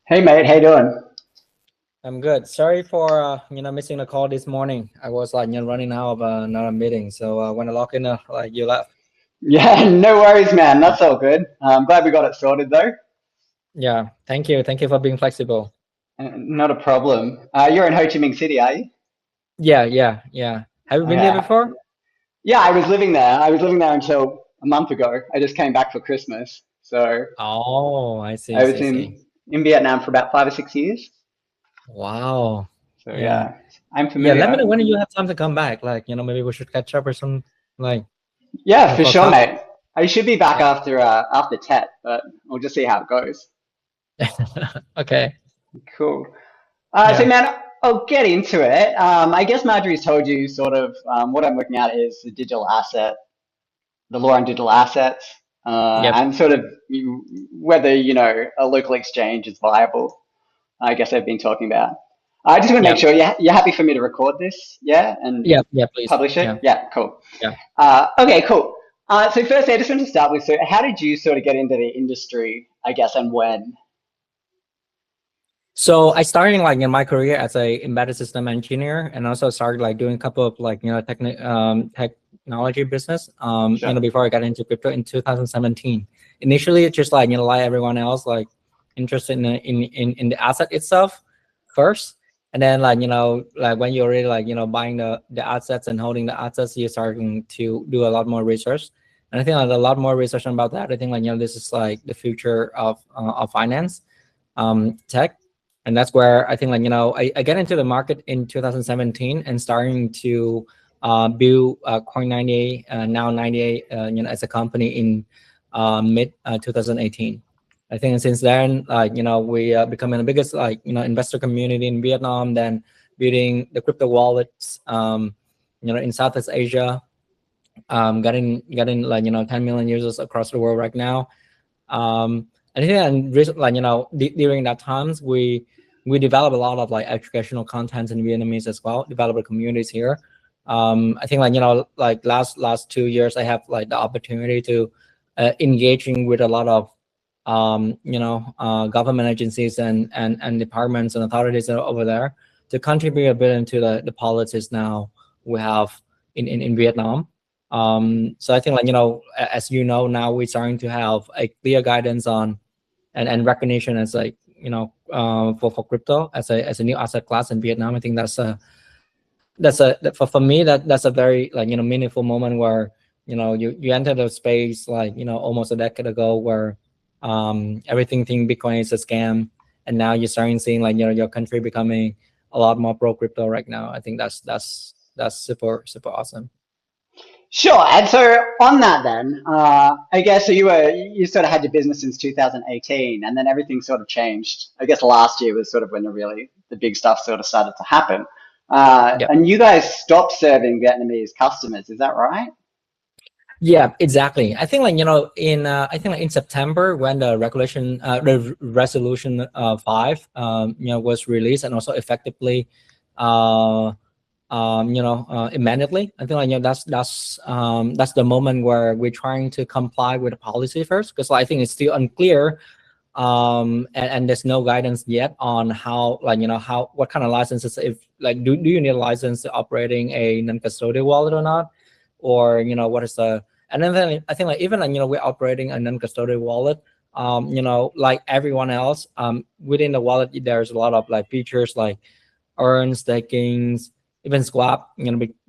Hey mate, how you doing? I'm good. Sorry for missing the call this morning. I was like running out of another meeting. So when I log in, like you left. Yeah, no worries, man. That's all good. I'm glad we got it sorted though. Yeah, thank you. Thank you for being flexible. Not a problem. You're in Ho Chi Minh City, are you? Yeah. Have you been there Yeah. before? Yeah, I was living there. I was living there until a month ago. I just came back for Christmas. So Oh, I see, I was see, see. in Vietnam for about 5 or 6 years. Wow. So Yeah. yeah, I'm Yeah. Let me know familiar. when you have time to come back. Like, maybe we should catch up or some like, Yeah, for for sure, coffee. mate. I should be back Yeah. after TET, but we'll just see how it goes. Okay. Cool. So, Yeah. man, I'll get into it. I guess Marjorie's told you sort of what I'm looking at is the digital asset, the law on digital assets, Yep. and sort of whether, a local exchange is viable. I guess I've been talking about. I just want to make Yep. sure you're happy for me to record this, yeah, and Yeah. Yeah. Please. publish Yeah. it. Yeah, cool. Yeah. Okay, cool. So firstly, I just want to start with, so how did you sort of get into the industry, I guess, and when? So I started like in my career as a embedded system engineer, and also started like doing a couple of like technology business. Sure. Before I got into crypto in 2017. Initially, it's just like like everyone else, like interested in the asset itself first, and then like when you're already like buying the assets and holding the assets, you're starting to do a lot more research. And I think like a lot more research about that. I think like this is like the future of finance, tech. And that's where I think like I get into the market in 2017 and starting to build Coin98, now 98 as a company in mid 2018. I think since then we becoming the biggest investor community in Vietnam, then building the crypto wallets in Southeast Asia, getting like 10 million users across the world right now. And I think like during that times we develop a lot of like educational content in Vietnamese as well, develop communities here. I think like like last 2 years I have like the opportunity to engaging with a lot of government agencies and departments and authorities that are over there to contribute a bit into the politics now we have in Vietnam. So I think like as you know, now we're starting to have a clear guidance on and recognition as like for crypto as a new asset class in Vietnam. I think for me that's a very like meaningful moment where you enter the space like almost a decade ago where everything think Bitcoin is a scam, and now you're starting seeing like your country becoming a lot more pro crypto right now. I think that's super awesome. Sure. And so on that then, I guess so you sort of had your business since 2018 and then everything sort of changed. I guess last year was sort of when the big stuff sort of started to happen. Yeah. And you guys stopped serving Vietnamese customers, is that right? Yeah, exactly. I think like in I think like in September when the regulation the resolution 5 was released and also effectively uh immediately. I think like that's the moment where we're trying to comply with the policy first, because I think it's still unclear, and there's no guidance yet on how like how what kind of licenses, if like do you need a license to operating a non-custodial wallet or not, or what is the. And then I think like even like we're operating a non-custodial wallet, like everyone else, within the wallet there's a lot of like features like earn stakings, even swap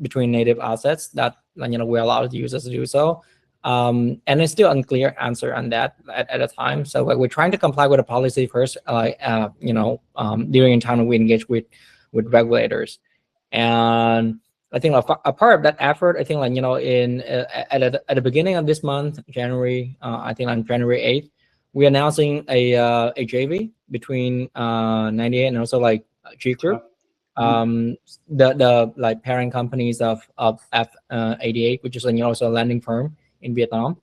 between native assets that like, we allow the users to do so. And it's still unclear answer on that at a time. So like, we're trying to comply with the policy first, during the time we engage with regulators. And I think a part of that effort, I think like in at the beginning of this month, January, I think on January 8th, we're announcing a JV between 98 and also like G Group, Sure. Mhm. the like parent companies of F88, which is also a lending firm in Vietnam.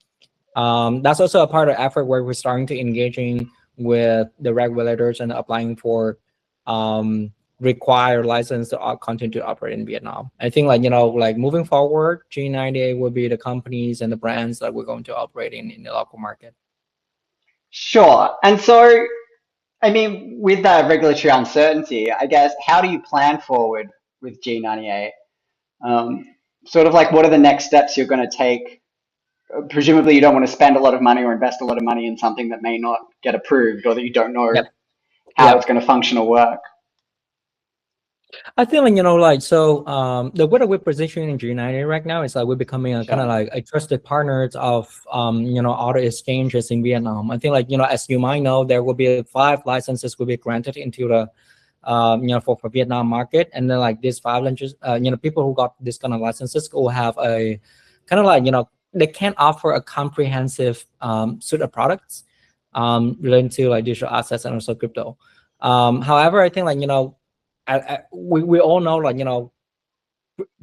That's also a part of the effort where we're starting to engaging with the regulators and applying for required license to continue to operate in Vietnam. I think like like moving forward, G98 will be the companies and the brands that we're going to operate in the local market. Sure. And so I mean, with that regulatory uncertainty, I guess, how do you plan forward with G98? Um, Sort of like, what are the next steps you're going to take? Presumably, you don't want to spend a lot of money or invest a lot of money in something that may not get approved or that you don't know Yep. how it's Yep. going to function or work. I feel like, you know, like, so the way that we're positioning in G90 right now is like we're becoming a kind of Sure. like a trusted partner of, you know, auto exchanges in Vietnam. I think, like, you know, as you might know, there will be 5 licenses will be granted into the, you know, for Vietnam market. And then like these 5 licenses, you know, people who got this kind of licenses will have a kind of like, you know, they can offer a comprehensive suite of products relating to like digital assets and also crypto. However, I think, like, you know, we all know, like, you know,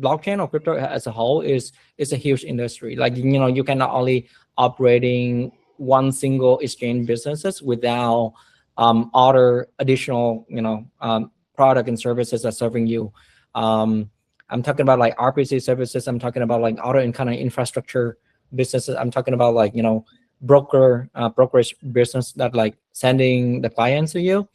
blockchain or crypto as a whole is a huge industry. Like, you know, you cannot only operating one single exchange businesses without other additional, you know, product and services that serving you. I'm talking about like RPC services. I'm talking about like auto and kind of infrastructure businesses. I'm talking about, like, you know, brokerage business that like sending the clients to you.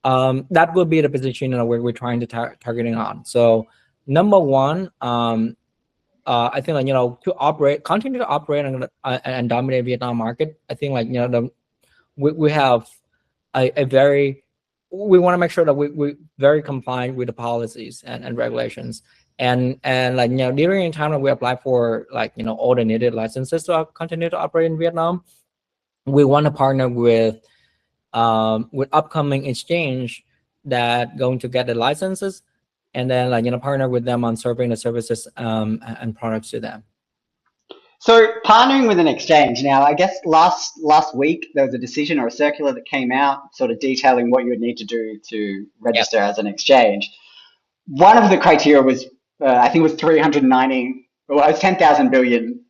That will be the position, you know, where we're trying to targeting on. So number one, I think, like, you know, to continue to operate and dominate Vietnam market. I think, like, you know, we have a very, we want to make sure that we very compliant with the policies and regulations. And like, you know, during the time that we apply for, like, you know, all the needed licenses to continue to operate in Vietnam, we want to partner with upcoming exchange that going to get the licenses, and then, like, you know, partner with them on serving the services and products to them. So partnering with an exchange now, I guess last week there was a decision or a circular that came out sort of detailing what you would need to do to Yep. register as an exchange. One of the criteria was, I think it was 390, well, it was 10,000 billion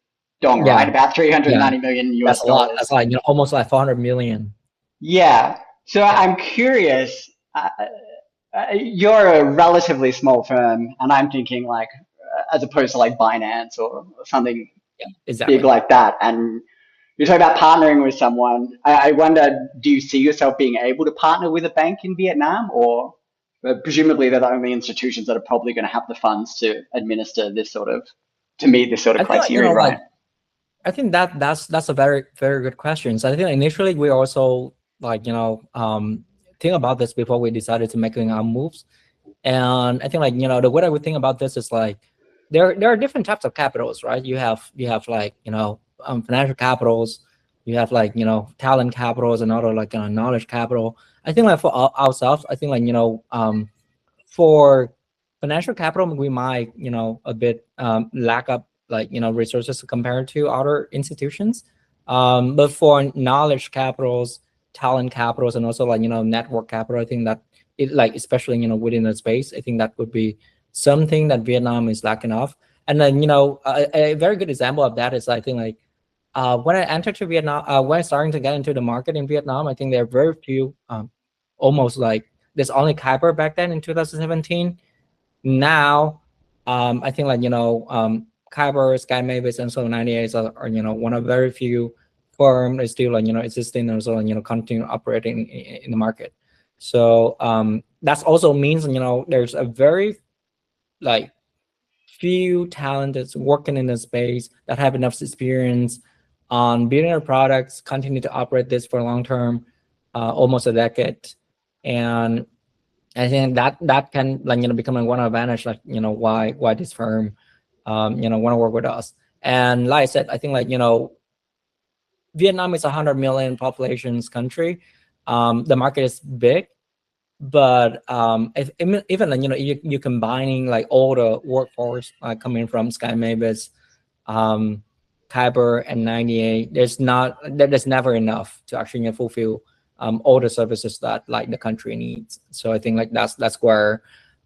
dong, right? Yeah. About Yeah. 390 million That's US a lot. That's dollars. like, you know, almost like 400 million. Yeah. So Yeah. I'm curious, you're a relatively small firm, and I'm thinking like, as opposed to like Binance or something Yeah. big Exactly. like that. And you talk about partnering with someone. I wonder, do you see yourself being able to partner with a bank in Vietnam, or presumably they're the only institutions that are probably going to have the funds to administer this sort of, to meet this sort of I think, like, you know, criteria, like, right? I think that's a very, very good question. So I think initially we also, like, you know, think about this before we decided to making our moves. And I think, like, you know, the way I would think about this is like there are different types of capitals, right? You have like, you know, financial capitals, you have, like, you know, talent capitals, and other like knowledge capital. I think, like, for ourselves, I think, like, you know, for financial capital, we might, you know, a bit lack up, like, you know, resources compared to other institutions. But for knowledge capitals, talent capitals, and also, like, you know, network capital, I think that it, like, especially, you know, within the space, I think that would be something that Vietnam is lacking of. And then, you know, a very good example of that is, I think, like, when I entered to Vietnam, when I starting to get into the market in Vietnam, I think there are very few, almost like there's only Kyber back then in 2017. Now, I think, like, you know, Kyber, Sky Mavis, and so 98 are, you know, one of very few firm is still, like, you know, existing, and so, you know, continue operating in the market. So that also means, you know, there's a very, like, few talented working in the space that have enough experience on building their products, continue to operate this for long term, almost a decade. And I think that can, like, you know, become one advantage, like, you know, why this firm, you know, want to work with us. And like I said, I think, like, you know, Vietnam is 100 million populations country. The market is big, but if, even, like, you know, you combining like all the workforce coming from Sky Mavis, Kyber, and 98, there's never enough to actually, you know, fulfill all the services that, like, the country needs. So I think, like, that's where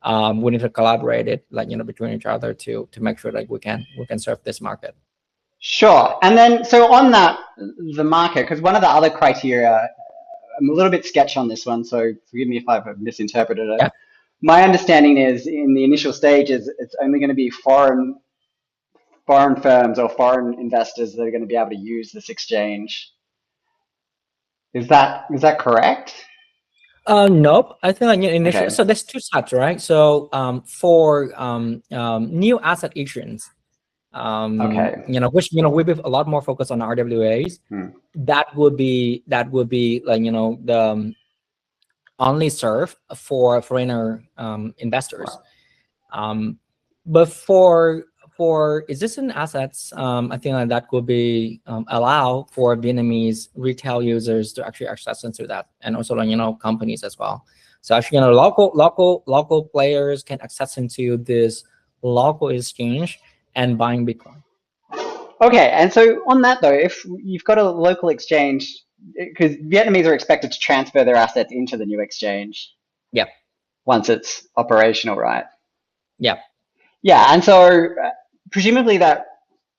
we need to collaborate it, like, you know, between each other to make sure, like, we can serve this market. Sure. And then, so on that, the market, because one of the other criteria, I'm a little bit sketchy on this one, so forgive me if I've misinterpreted it. Yeah. My understanding is in the initial stages, it's only going to be foreign firms or foreign investors that are going to be able to use this exchange. Is that correct? Nope. I think like initially, Okay. so there's two types, right? So for new asset issuance, Okay. which we be a lot more focused on RWAs. That would be like the only serve for foreigner investors. But for existing assets, I think that could be allow for Vietnamese retail users to actually access into that, and also like companies as well. So actually, local players can access into this local exchange and buying Bitcoin. Okay, and so on that though, if you've got a local exchange, because Vietnamese are expected to transfer their assets into the new exchange. Yep. Once it's operational, right? Yep. Yeah, and so presumably that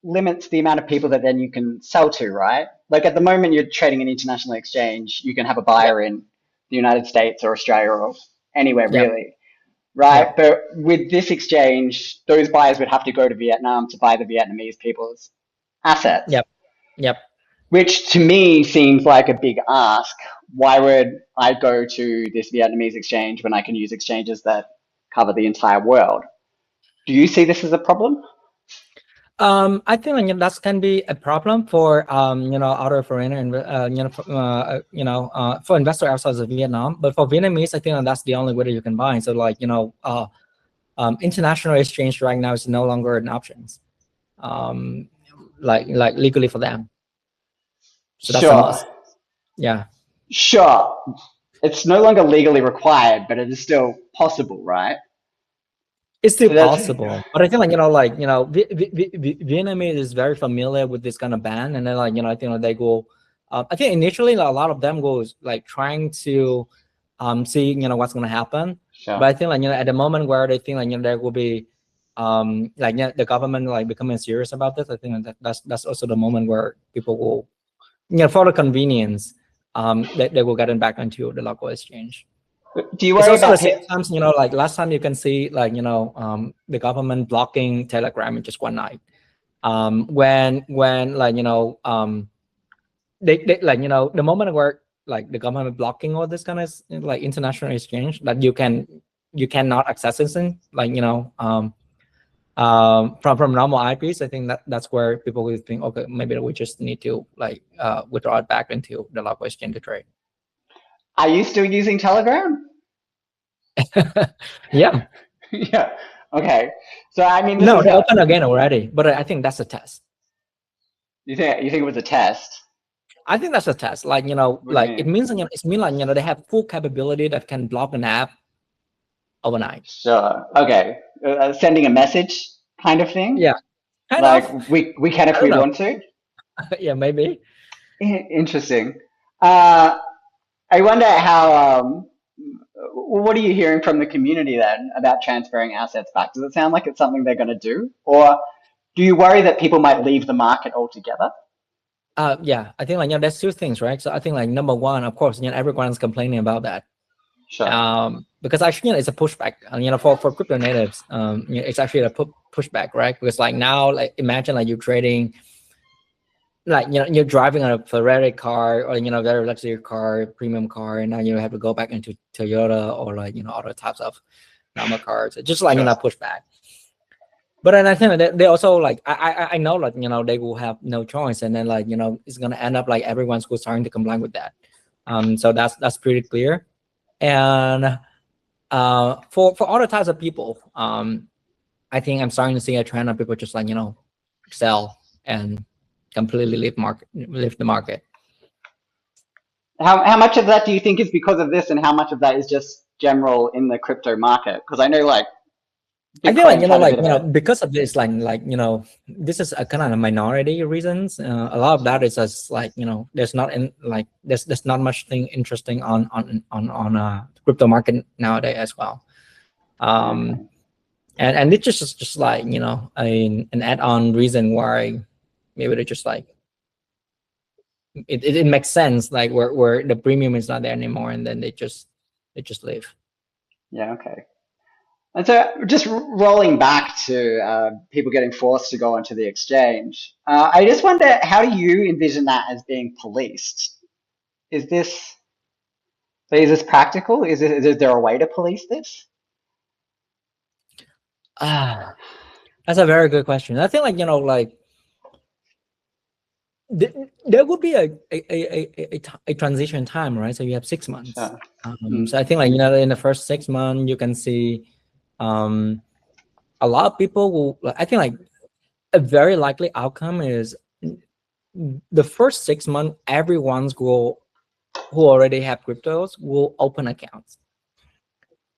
limits the amount of people that then you can sell to, right? Like at the moment you're trading an international exchange, you can have a buyer in the United States or Australia or anywhere Yep. really, right? Yep. But with this exchange, those buyers would have to go to Vietnam to buy the Vietnamese people's assets. Yep. Yep. Which to me seems like a big ask. Why would I go to this Vietnamese exchange when I can use exchanges that cover the entire world? Do you see this as a problem? I think that can be a problem for other foreigner and for investor outside of Vietnam. But for Vietnamese, I think that's the only way that you can buy. So like international exchange right now is no longer an option, like legally for them. So that's a must. Yeah. Sure. It's no longer legally required, but it is still possible, right? It's still possible, but I think Vietnamese is very familiar with this kind of ban, and then I think they go. I think initially a lot of them goes like trying to see what's going to happen. Sure. But I think at the moment where they think there will be the government becoming serious about this, I think that's also the moment where people will for the convenience they will get it back into the local exchange. Do you worry about sometimes like last time you can see the government blocking Telegram in just one night, when they the moment where the government blocking all this kind of international exchange that you cannot access it in from normal IPs. I think that's where people will think, okay, maybe we just need to withdraw it back into the local exchange to trade. Are you still using Telegram? Yeah. Yeah. Okay. So I mean, no, they opened again already, but I think that's a test. You think it was a test? I think that's a test. It means they have full capability that can block an app overnight. Sure. Okay. Sending a message kind of thing. Yeah. We can if we want to. Yeah, maybe. Interesting. I wonder how. What are you hearing from the community then about transferring assets back? Does it sound like it's something they're going to do, or do you worry that people might leave the market altogether? Yeah, I think there's two things, right? So I think number one, of course, everyone's complaining about that. Sure. Because actually it's a pushback. For crypto natives, it's actually a pushback, right? Because now, imagine you're trading. You're driving a Ferrari car or very luxury car, premium car, and now you have to go back into Toyota or other types of normal cars. It's just pushback. But then I think they also I know they will have no choice, and then it's gonna end up everyone's starting to comply with that. So that's pretty clear. And for other types of people, I think I'm starting to see a trend of people just sell and completely leave the market. How much of that do you think is because of this, and how much of that is just general in the crypto market? Because I know I feel because of this this is a kind of minority reasons. A lot of that is just there's not there's not much thing interesting on crypto market nowadays as well. And it's just an add-on reason why maybe they just it makes sense where the premium is not there anymore, and then they just leave. Yeah. Okay. And so just rolling back to people getting forced to go onto the exchange, I just wonder, how do you envision that as being policed? Is this So is this practical? Is there a way to police this? That's a very good question. I think, like, you know, like there would be a transition time, right? So you have 6 months. Sure. So I think, like, you know, in the first 6 months, you can see a lot of people will, I think, like a very likely outcome is the first 6 months, everyone's will who already have cryptos will open accounts.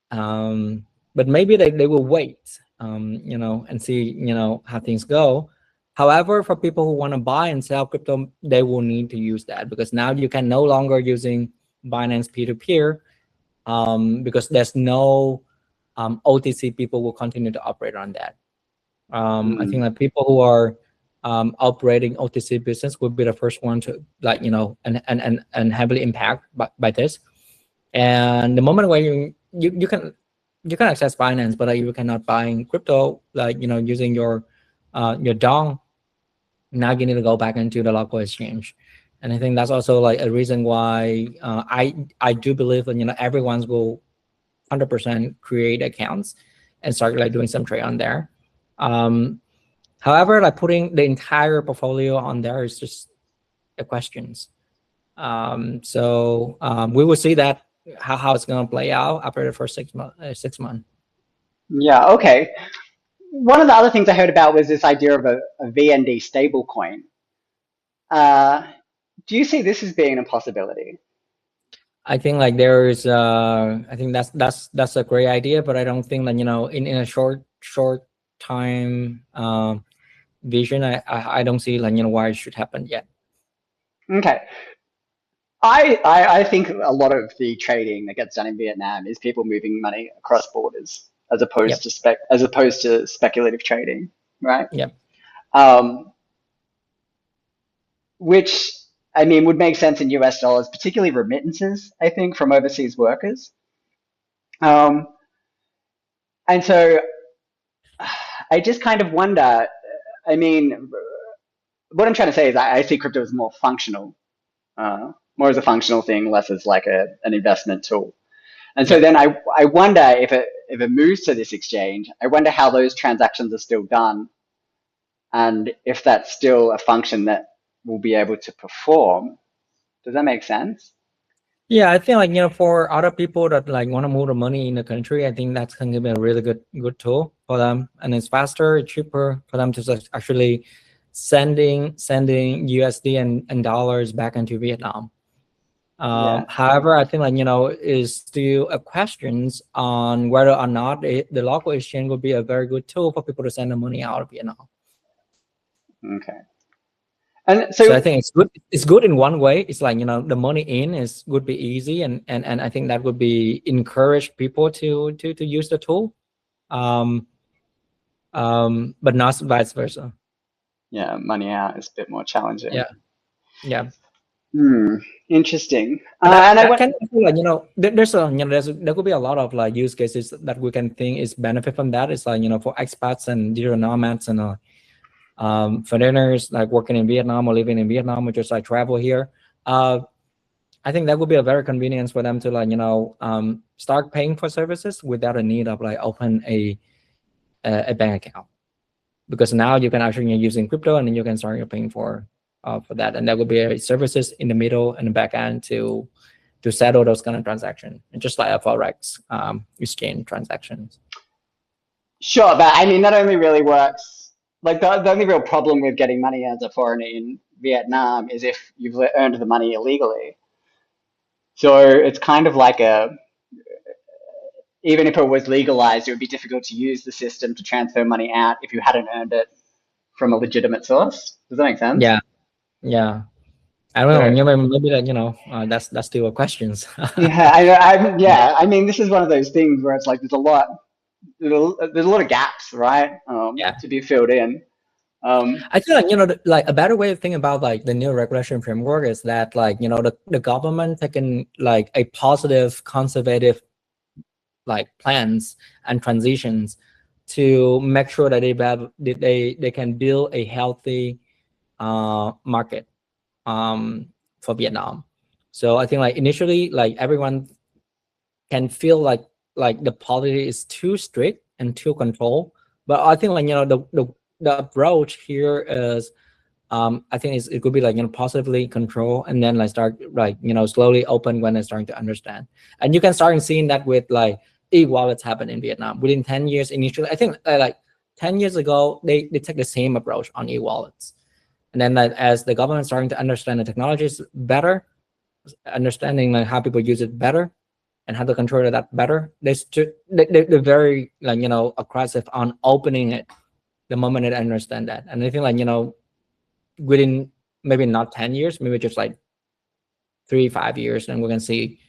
But maybe they will wait, you know, and see, you know, how things go. However, for people who want to buy and sell crypto, they will need to use that, because now you can no longer using Binance peer-to-peer, because there's no OTC. People will continue to operate on that. I think that people who are operating OTC business will be the first one to, like, you know, and heavily impact by this. And the moment where you can access Binance, but you cannot buy crypto, like, you know, using your dong. Now you need to go back into the local exchange, and I think that's also like a reason why I do believe that, you know, everyone's will 100% create accounts and start like doing some trade on there. However, like putting the entire portfolio on there is just a questions. So we will see that how it's going to play out after the first 6 months. 6 months. Yeah. Okay. One of the other things I heard about was this idea of a VND stablecoin. Do you see this as being a possibility? I think like there's I think that's a great idea, but I don't think that, you know, in a short time vision, I don't see, like, you know, why it should happen yet. Okay. I think a lot of the trading that gets done in Vietnam is people moving money across borders, as opposed to speculative trading, right? Yep. Which, I mean, would make sense in US dollars, particularly remittances, I think, from overseas workers. And so I just kind of wonder, I mean, what I'm trying to say is I see crypto as more functional, more as a functional thing, less as like an investment tool. And so then I wonder if it moves to this exchange, I wonder how those transactions are still done, and if that's still a function that will be able to perform. Does that make sense? Yeah, I think, like, you know, for other people that like want to move the money in the country, I think that's going to be a really good tool for them, and it's faster, it's cheaper for them to actually sending USD and dollars back into Vietnam. However, I think, like, you know, is still a questions on whether or not the local exchange would be a very good tool for people to send the money out of Vietnam. Okay. And so I think it's good. It's good in one way. It's like, you know, the money in would be easy, and I think that would be encourage people to use the tool, but not vice versa. Yeah, money out is a bit more challenging. Yeah. Interesting. And I can, like, you know, there could be a lot of like use cases that we can think is benefit from that. It's like, you know, for expats and digital nomads and foreigners like working in Vietnam or living in Vietnam or just like travel here. I think that would be a very convenience for them to, like, you know, start paying for services without a need of like open a bank account, because now you can actually, using crypto, and then you can start paying for that, and that would be services in the middle and the back end to settle those kind of transactions, just like a forex exchange transactions. Sure, but I mean that only really works. Like the only real problem with getting money as a foreigner in Vietnam is if you've earned the money illegally. So it's kind of like even if it was legalized, it would be difficult to use the system to transfer money out if you hadn't earned it from a legitimate source. Does that make sense? Yeah. I don't know. Maybe that, you know, that's still a question. I mean, this is one of those things where it's like there's a lot of gaps, right? To be filled in. I feel like, you know, like a better way of thinking about like the new regulation framework is that, like, you know, the government taking like a positive conservative like plans and transitions to make sure that they can build a healthy market for Vietnam. So I think, like, initially, like everyone can feel like the policy is too strict and too controlled. But I think like the approach here is I think it could be like positively control, and then like start like slowly open when they're starting to understand. And you can start seeing that with like e-wallets happen in Vietnam within 10 years. Initially, I think like 10 years ago they take the same approach on e-wallets, and then like, as the government starting to understand the technologies better, understanding like how people use it better and how to control that better, they're very like aggressive on opening it the moment they understand that. And I think like within maybe not 10 years, maybe just like 3-5 years, and we can see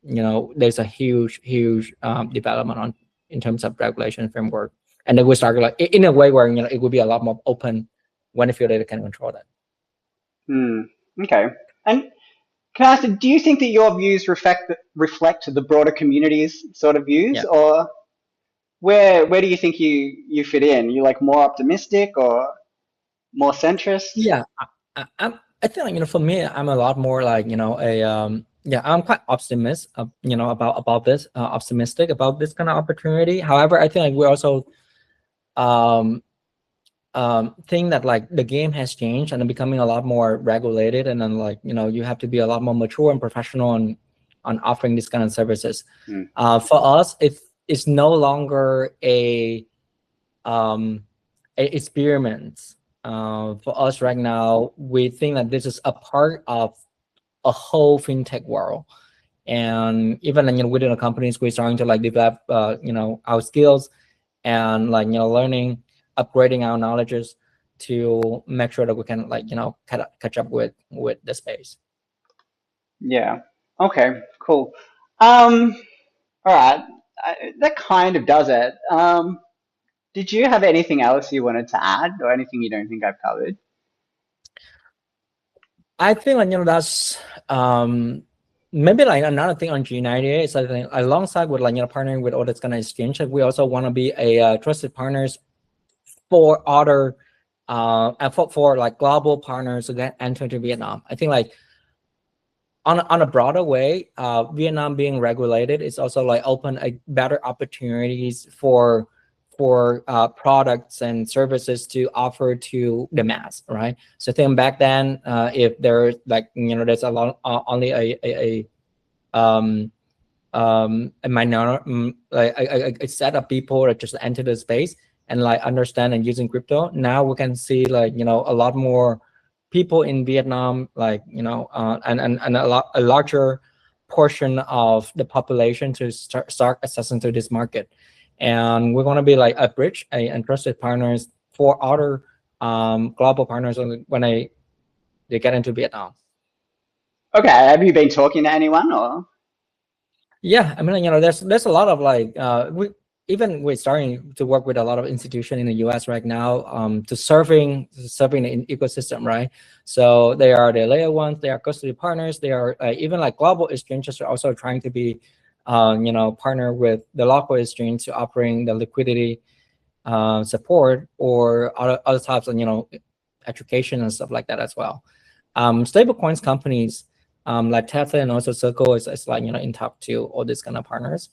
there's a huge development on in terms of regulation framework, and then we start like in a way where it will be a lot more open when they feel they can control that. Okay. And can I ask, do you think that your views reflect the broader community's sort of views, or where do you think you fit in? You like more optimistic or more centrist? Yeah, I think like, for me, I'm a lot more like I'm quite optimistic about this, optimistic about this kind of opportunity. However, I think like we also think that like the game has changed and becoming a lot more regulated, and then like you have to be a lot more mature and professional on offering these kind of services. For us, it's no longer a experiment. For us right now, we think that this is a part of a whole fintech world, and even within the companies, we're starting to like develop our skills and like learning, upgrading our knowledges to make sure that we can like catch up with the space. Yeah. Okay. Cool. All right. That kind of does it. Did you have anything else you wanted to add, or anything you don't think I've covered? I think like that's maybe like another thing on G98 is I think alongside with like partnering with all this kind of exchange, like we also want to be a trusted partners for other and for like global partners that enter into Vietnam. I think like on a broader way, Vietnam being regulated is also like open a better opportunities for products and services to offer to the mass, right? So I think back then, if there's like there's a lot only a minority, like a set of people that just enter the space and like understand and using crypto. Now we can see like a lot more people in Vietnam, like and a larger portion of the population to start accessing to this market. And we're going to be like a bridge and trusted partners for other global partners when they get into Vietnam. Okay, have you been talking to anyone, or? Yeah, I mean, there's a lot of like we're starting to work with a lot of institutions in the US right now to serving the ecosystem, right? So they are the layer ones, they are custody partners, they are even like global exchanges are also trying to be partner with the local exchange to offering the liquidity support or other types of education and stuff like that as well. Stablecoins companies like Tesla and also Circle is like in top to all these kind of partners.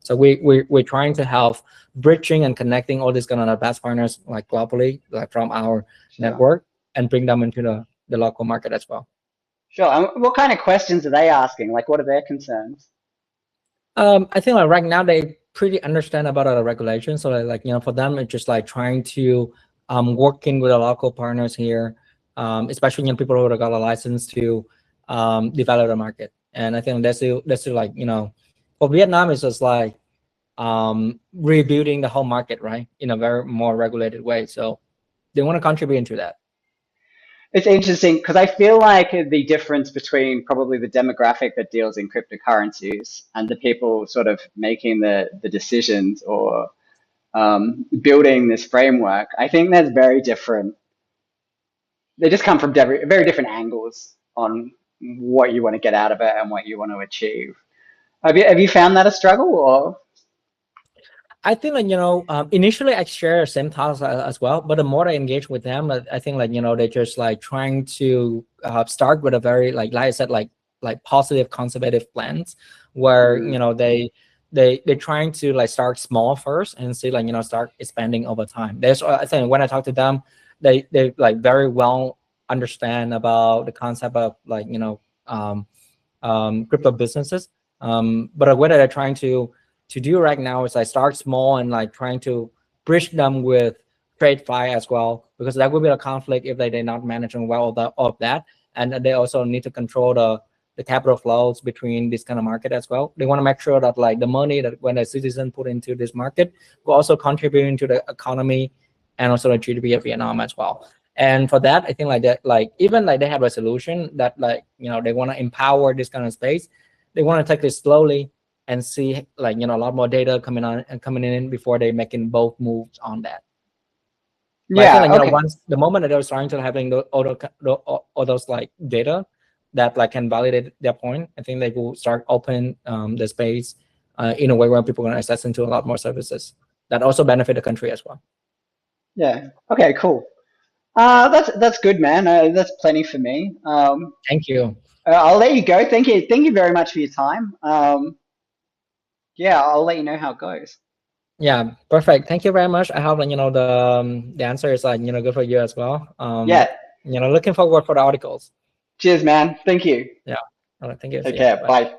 So we're trying to help bridging and connecting all these kind of best partners like globally, like from our network, and bring them into the local market as well. Sure. And what kind of questions are they asking? Like, what are their concerns? I think like right now they pretty understand about the regulations. So like for them it's just like trying to working with the local partners here, especially people who have got a license to develop the market. And I think that's like for Vietnam it's just like rebuilding the whole market, right, in a very more regulated way. So they want to contribute into that. It's interesting because I feel like the difference between probably the demographic that deals in cryptocurrencies and the people sort of making the decisions or building this framework, I think there's very different. They just come from very different angles on what you want to get out of it and what you want to achieve. Have you found that a struggle, or? I think like initially I share the same thoughts as well, but the more I engage with them, I think like they just like trying to start with a very like I said like like positive conservative plans where you know they're trying to like start small first and see like, you know, start expanding over time. There's, I think when I talk to them, they like very well understand about the concept of like, you know, crypto businesses. But what they're trying to do right now is like start small and like trying to bridge them with TradeFi as well, because that would be a conflict if they're not managing well of that. And they also need to control the capital flows between this kind of market as well. They want to make sure that like the money that when a citizen put into this market will also contribute to the economy and also the GDP of Vietnam as well. And for that, I think like that, like even like they have a solution that like, you know, they want to empower this kind of space. They want to take this slowly and see like, you know, a lot more data coming in before they making both moves on that. But Yeah. I think like, you Okay. know, once the moment that they're starting to having all those like data that like can validate their point, I think they will start open the space in a way where people can access into a lot more services that also benefit the country as well. Yeah. Okay. Cool. That's good, man. That's plenty for me. Thank you. I'll let you go. Thank you very much for your time. Yeah, I'll let you know how it goes. Yeah, perfect. Thank you very much. I hope like, you know, the answer is like, you know, good for you as well. Yeah. You know, looking forward for the articles. Cheers, man. Thank you. Yeah. All right. Thank you. Take See ya. care. Bye.